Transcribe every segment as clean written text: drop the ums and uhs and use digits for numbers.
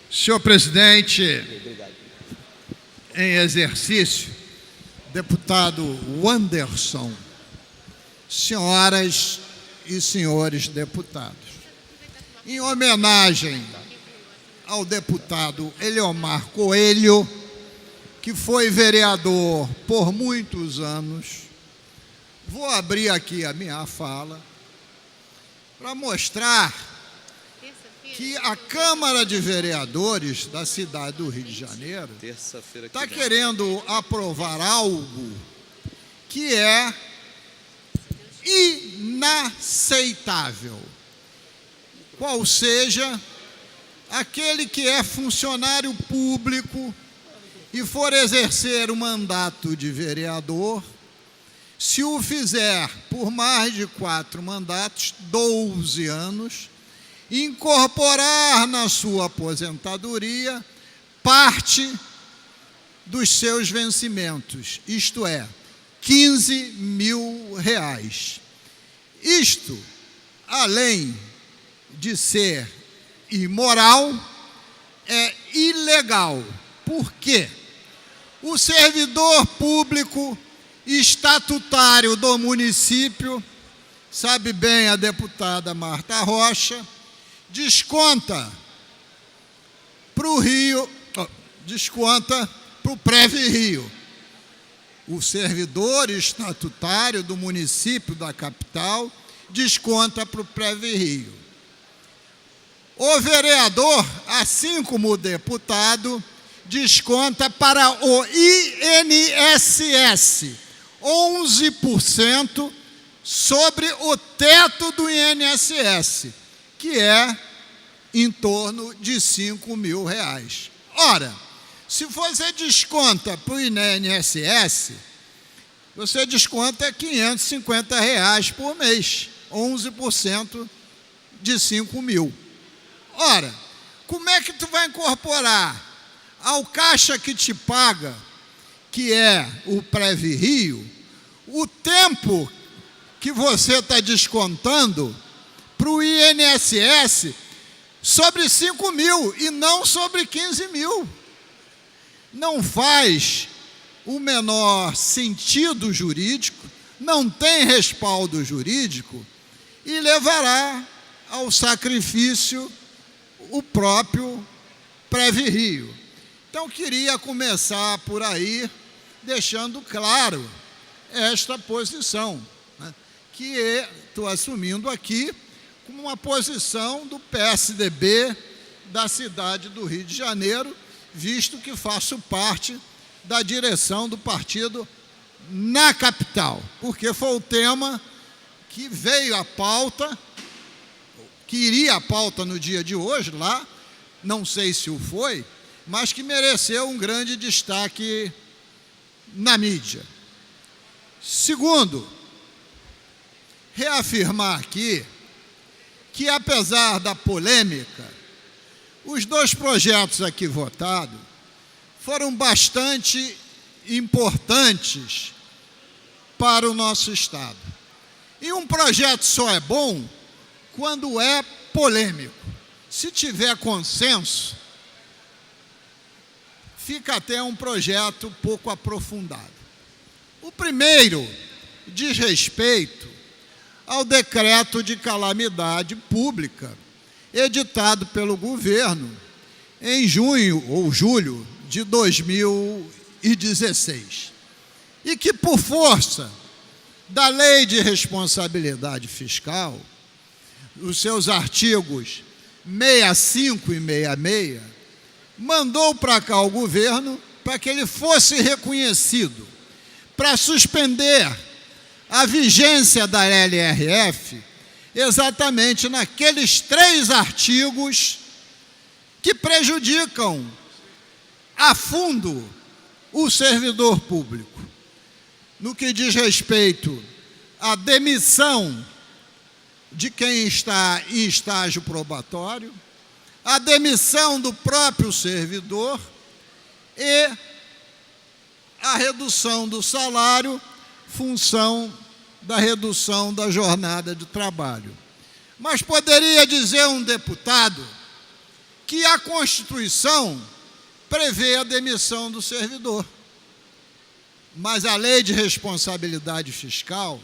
Senhor presidente, em exercício, deputado Wanderson, senhoras e senhores deputados, em homenagem ao deputado Eliomar Coelho, que foi vereador por muitos anos, vou abrir aqui a minha fala para mostrar que a Câmara de Vereadores da cidade do Rio de Janeiro está querendo aprovar algo que é inaceitável. Qual seja, aquele que é funcionário público e for exercer o mandato de vereador, se o fizer por mais de 4 mandatos, 12 anos, incorporar na sua aposentadoria parte dos seus vencimentos, isto é, R$15 mil. Isto, além de ser imoral, é ilegal. Por quê? O servidor público estatutário do município, sabe bem a deputada Marta Rocha, desconta para o Rio, desconta para o Preve-Rio. O servidor estatutário do município da capital desconta para o Preve-Rio. O vereador, assim como o deputado, desconta para o INSS, 11% sobre o teto do INSS, que é em torno de R$5 mil. Ora, se você desconta para o INSS, você desconta R$550 por mês, 11% de R$5 mil. Ora, como é que tu vai incorporar ao caixa que te paga, que é o Preve-Rio, o tempo que você está descontando para o INSS sobre R$5 mil e não sobre R$15 mil? Não faz o menor sentido jurídico, não tem respaldo jurídico e levará ao sacrifício o próprio Preve-Rio. Então, queria começar por aí, deixando claro esta posição, né, que estou assumindo aqui como uma posição do PSDB da cidade do Rio de Janeiro, visto que faço parte da direção do partido na capital, porque foi o tema que veio à pauta, que iria à pauta no dia de hoje lá, não sei se o foi, mas que mereceu um grande destaque na mídia. Segundo, reafirmar aqui que, apesar da polêmica, os 2 projetos aqui votados foram bastante importantes para o nosso Estado. E um projeto só é bom quando é polêmico. Se tiver consenso, fica até um projeto pouco aprofundado. O primeiro diz respeito ao decreto de calamidade pública editado pelo governo em junho ou julho de 2016 e que, por força da Lei de Responsabilidade Fiscal, os seus artigos 65 e 66, mandou para cá o governo para que ele fosse reconhecido, para suspender a vigência da LRF, exatamente naqueles 3 artigos que prejudicam a fundo o servidor público, no que diz respeito à demissão de quem está em estágio probatório, a demissão do próprio servidor e a redução do salário, função da redução da jornada de trabalho. Mas poderia dizer um deputado que a Constituição prevê a demissão do servidor. Mas a Lei de Responsabilidade Fiscal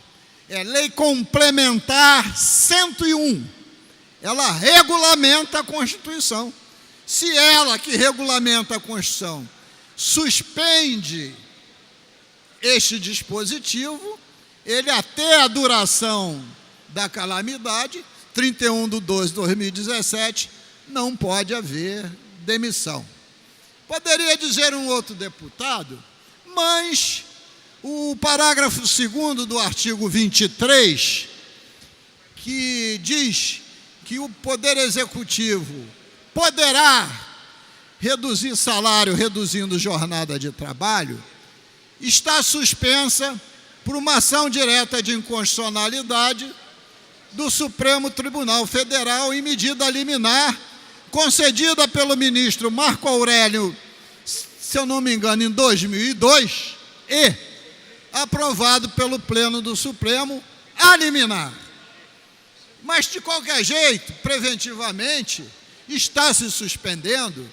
é Lei Complementar 101. Ela regulamenta a Constituição. Se ela, que regulamenta a Constituição, suspende este dispositivo, ele até a duração da calamidade, 31/12/2017, não pode haver demissão. Poderia dizer um outro deputado, mas o parágrafo 2º do artigo 23, que diz que o Poder Executivo poderá reduzir salário, reduzindo jornada de trabalho, está suspensa por uma ação direta de inconstitucionalidade do Supremo Tribunal Federal em medida liminar, concedida pelo ministro Marco Aurélio, se eu não me engano, em 2002, e aprovado pelo Pleno do Supremo a liminar. Mas, de qualquer jeito, preventivamente, está se suspendendo,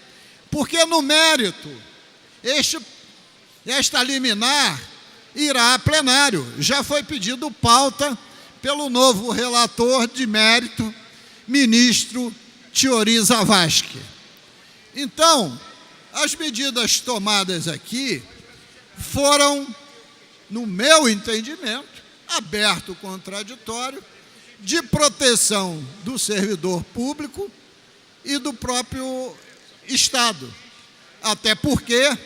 porque, no mérito, esta liminar irá a plenário. Já foi pedido pauta pelo novo relator de mérito, ministro Tiori Zavascki. Então, as medidas tomadas aqui foram, no meu entendimento, aberto contraditório, de proteção do servidor público e do próprio Estado. Até porque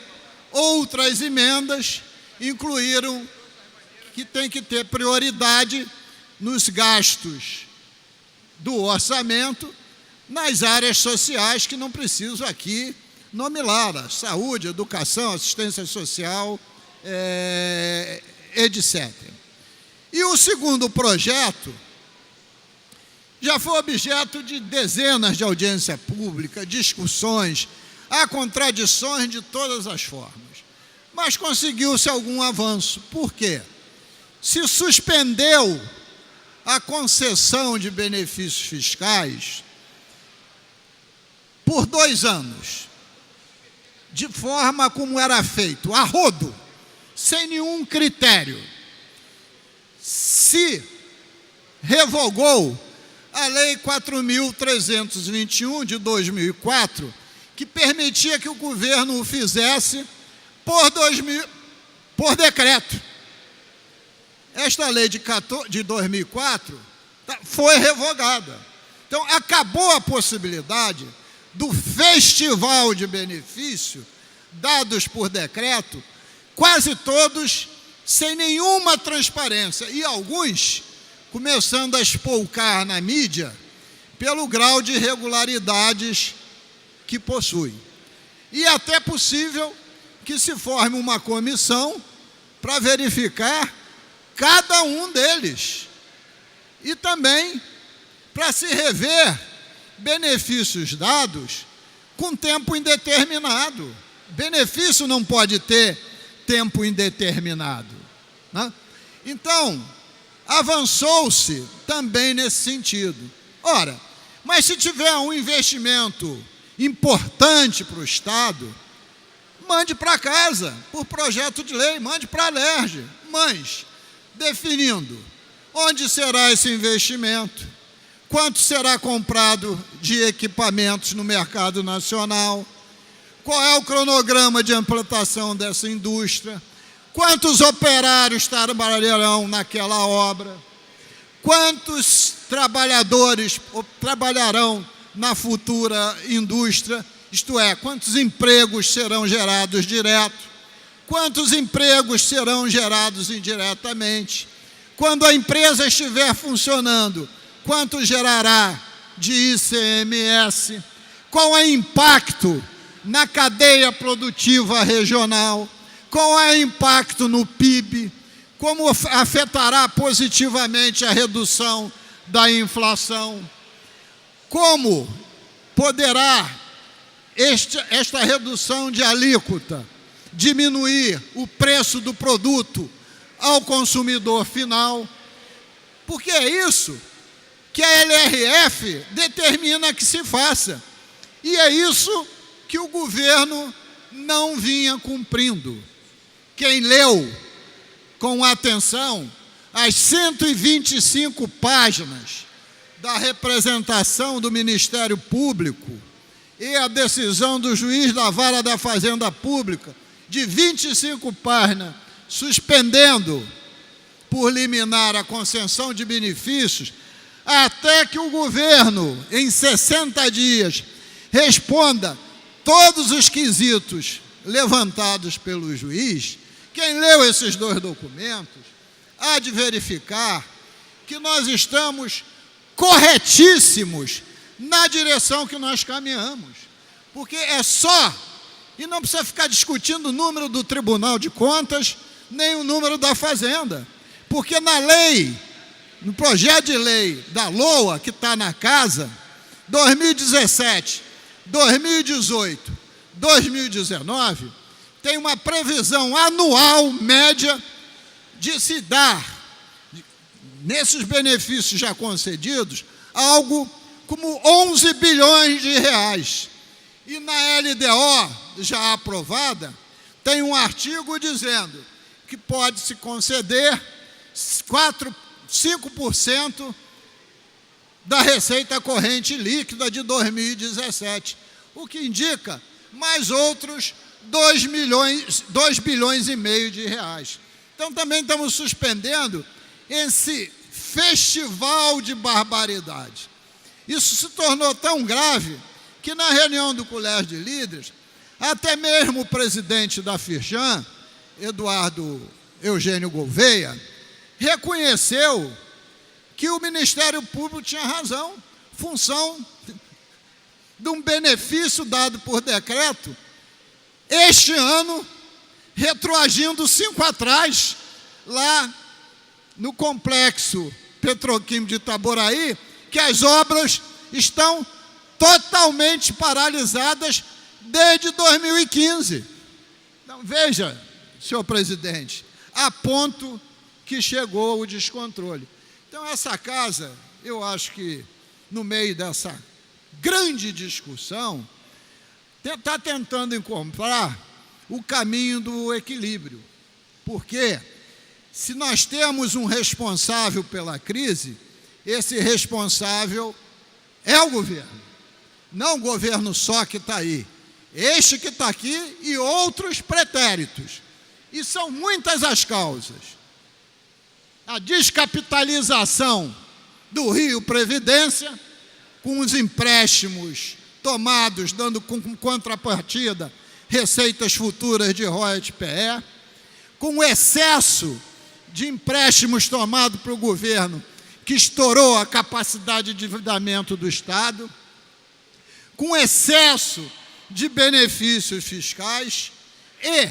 outras emendas incluíram que tem que ter prioridade nos gastos do orçamento nas áreas sociais, que não preciso aqui nomear: saúde, educação, assistência social, etc. E o segundo projeto já foi objeto de dezenas de audiência pública, discussões, há contradições de todas as formas. Mas conseguiu-se algum avanço. Por quê? Se suspendeu a concessão de benefícios fiscais por 2 anos, de forma como era feito, a rodo, sem nenhum critério. Se revogou a Lei 4.321, de 2004, que permitia que o governo o fizesse por decreto. Esta lei de 2004 foi revogada. Então, acabou a possibilidade do festival de benefício dados por decreto, quase todos sem nenhuma transparência, e alguns começando a espolcar na mídia pelo grau de irregularidades que possui. E é até possível que se forme uma comissão para verificar cada um deles e também para se rever benefícios dados com tempo indeterminado. Benefício não pode ter tempo indeterminado, né? Então, avançou-se também nesse sentido. Ora, mas se tiver um investimento importante para o Estado, mande para casa, por projeto de lei, mande para a LERJ, mas definindo onde será esse investimento, quanto será comprado de equipamentos no mercado nacional, qual é o cronograma de implantação dessa indústria, quantos operários trabalharão naquela obra, quantos trabalhadores trabalharão na futura indústria, isto é, quantos empregos serão gerados direto, quantos empregos serão gerados indiretamente, quando a empresa estiver funcionando, quanto gerará de ICMS, qual é o impacto na cadeia produtiva regional, qual é o impacto no PIB, como afetará positivamente a redução da inflação, como poderá esta redução de alíquota diminuir o preço do produto ao consumidor final, porque é isso que a LRF determina que se faça. E é isso que o governo não vinha cumprindo. Quem leu com atenção as 125 páginas da representação do Ministério Público e a decisão do juiz da Vara da Fazenda Pública, de 25 páginas, suspendendo por liminar a concessão de benefícios, até que o governo, em 60 dias, responda todos os quesitos levantados pelo juiz. Quem leu esses dois documentos há de verificar que nós estamos corretíssimos na direção que nós caminhamos, porque é só, e não precisa ficar discutindo o número do Tribunal de Contas, nem o número da Fazenda, porque na lei, no projeto de lei da LOA, que está na casa, 2017, 2018, 2019, tem uma previsão anual média de se dar, nesses benefícios já concedidos, algo como 11 bilhões de reais. E na LDO, já aprovada, tem um artigo dizendo que pode-se conceder 5% da receita corrente líquida de 2017, o que indica mais outros 2 bilhões e meio de reais. Então, também estamos suspendendo esse festival de barbaridade. Isso se tornou tão grave que, na reunião do Colégio de Líderes, até mesmo o presidente da Firjan, Eduardo Eugênio Gouveia, reconheceu que o Ministério Público tinha razão, função de um benefício dado por decreto, este ano, retroagindo 5 atrás, lá no complexo petroquímico de Itaboraí, que as obras estão totalmente paralisadas desde 2015. Então, veja, senhor presidente, a ponto que chegou o descontrole. Então, essa casa, eu acho que, no meio dessa grande discussão, está tentando encontrar o caminho do equilíbrio. Porque, se nós temos um responsável pela crise, esse responsável é o governo. Não o governo só que está aí. Este que está aqui e outros pretéritos. E são muitas as causas. A descapitalização do Rio Previdência, com os empréstimos tomados, dando como contrapartida receitas futuras de royalties PE, com o excesso de empréstimos tomados para o governo, que estourou a capacidade de endividamento do Estado, com excesso de benefícios fiscais e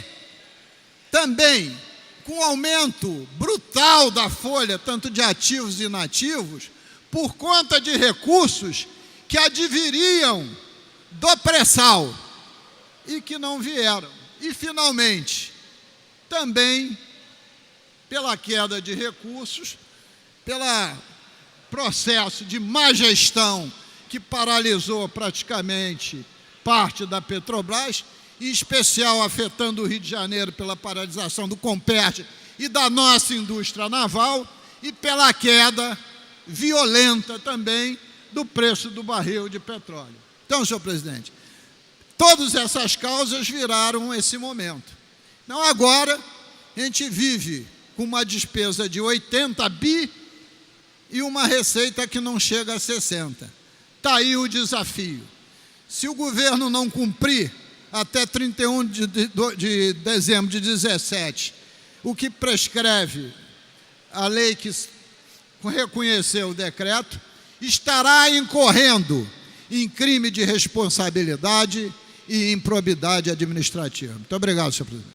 também com aumento brutal da folha, tanto de ativos e inativos, por conta de recursos que adviriam do pré-sal e que não vieram. E, finalmente, também pela queda de recursos, pelo processo de má gestão que paralisou praticamente parte da Petrobras, em especial afetando o Rio de Janeiro pela paralisação do Comperte e da nossa indústria naval, e pela queda violenta também do preço do barril de petróleo. Então, senhor presidente, todas essas causas viraram esse momento. Então, agora, a gente vive com uma despesa de 80 bi e uma receita que não chega a 60. Está aí o desafio. Se o governo não cumprir até 31 de dezembro de 2017, o que prescreve a lei que reconheceu o decreto, estará incorrendo em crime de responsabilidade e improbidade administrativa. Muito obrigado, senhor presidente.